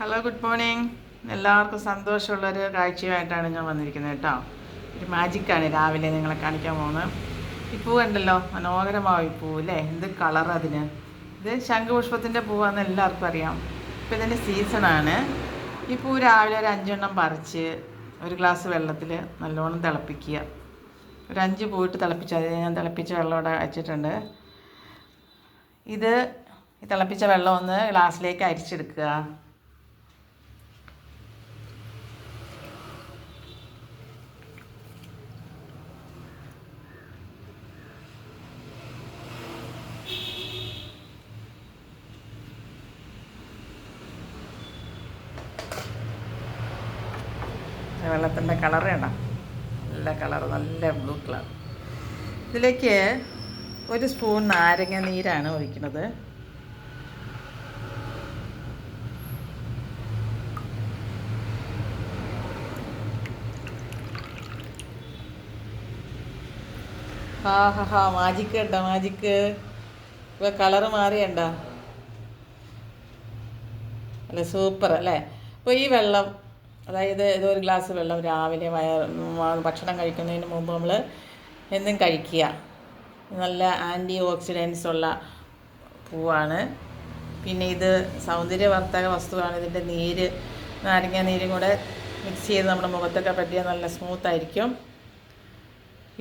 Hello, good morning. എല്ലാവർക്കും സന്തോഷമുള്ളൊരു കാഴ്ചയുമായിട്ടാണ് ഞാൻ വന്നിരിക്കുന്നത് കേട്ടോ. ഒരു മാജിക്കാണ് രാവിലെ നിങ്ങളെ കാണിക്കാൻ പോകുന്നത്. ഈ പൂ ഉണ്ടല്ലോ, മനോഹരമാവും ഈ പൂ അല്ലേ, എന്ത് കളർ അതിന്. ഇത് ശംഖുപുഷ്പത്തിൻ്റെ പൂവാണെന്ന് എല്ലാവർക്കും അറിയാം. ഇപ്പം ഇതിൻ്റെ സീസണാണ്. ഈ പൂ രാവിലെ ഒരു 5 പറിച്ച് ഒരു ഗ്ലാസ് വെള്ളത്തിൽ നല്ലോണം തിളപ്പിക്കുക. ഒരു 5 പൂവിട്ട് തിളപ്പിച്ചാൽ മതി. ഞാൻ തിളപ്പിച്ച വെള്ളം ഇവിടെ വെച്ചിട്ടുണ്ട്. ഇത് തിളപ്പിച്ച വെള്ളം ഒന്ന് ഗ്ലാസ്സിലേക്ക് അരിച്ചെടുക്കുക. വെള്ളത്തിൻ്റെ കളർ വേണം, നല്ല കളർ, നല്ല ബ്ലൂ കളർ. ഇതിലേക്ക് 1 സ്പൂൺ നാരങ്ങ നീരാണ് ഒഴിക്കുന്നത്. മാജിക്ക് കേട്ടോ, മാജിക്ക്. ഇപ്പോൾ കളറ് മാറിയണ്ട, അല്ല സൂപ്പർ അല്ലേ. അപ്പോൾ ഈ വെള്ളം, അതായത് ഇതൊരു ഗ്ലാസ് വെള്ളം രാവിലെ ഭക്ഷണം കഴിക്കുന്നതിന് മുമ്പ് നമ്മൾ എന്നും കഴിക്കുക. നല്ല ആൻറ്റി ഓക്സിഡൻസ് ഉള്ള പൂവാണ്. പിന്നെ ഇത് സൗന്ദര്യവർദ്ധക വസ്തുവാണ്. ഇതിൻ്റെ നീര്, നാരങ്ങ നീരും കൂടെ മിക്സ് ചെയ്ത് നമ്മുടെ മുഖത്തൊക്കെ പറ്റിയാൽ നല്ല സ്മൂത്തായിരിക്കും.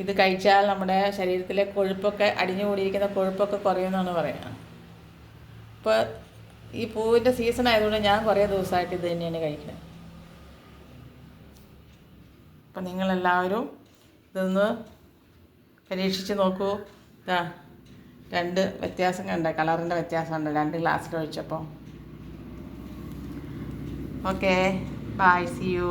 ഇത് കഴിച്ചാൽ നമ്മുടെ ശരീരത്തിലെ കൊഴുപ്പൊക്കെ, അടിഞ്ഞുകൂടിയിരിക്കുന്ന കൊഴുപ്പൊക്കെ കുറയുമെന്നാണ് പറയുന്നത്. ഇപ്പോൾ ഈ പൂവിൻ്റെ സീസൺ ആയതുകൊണ്ട് ഞാൻ കുറേ ദിവസമായിട്ട് ഇത് തന്നെയാണ് കഴിക്കുന്നത്. അപ്പം നിങ്ങളെല്ലാവരും ഇതൊന്ന് പരീക്ഷിച്ച് നോക്കൂ. ഇതാ 2 വ്യത്യാസം കണ്ട, കളറിൻ്റെ വ്യത്യാസമുണ്ട് 2 ഗ്ലാസ്സിൽ ഒഴിച്ചപ്പോൾ. Okay, bye, see U.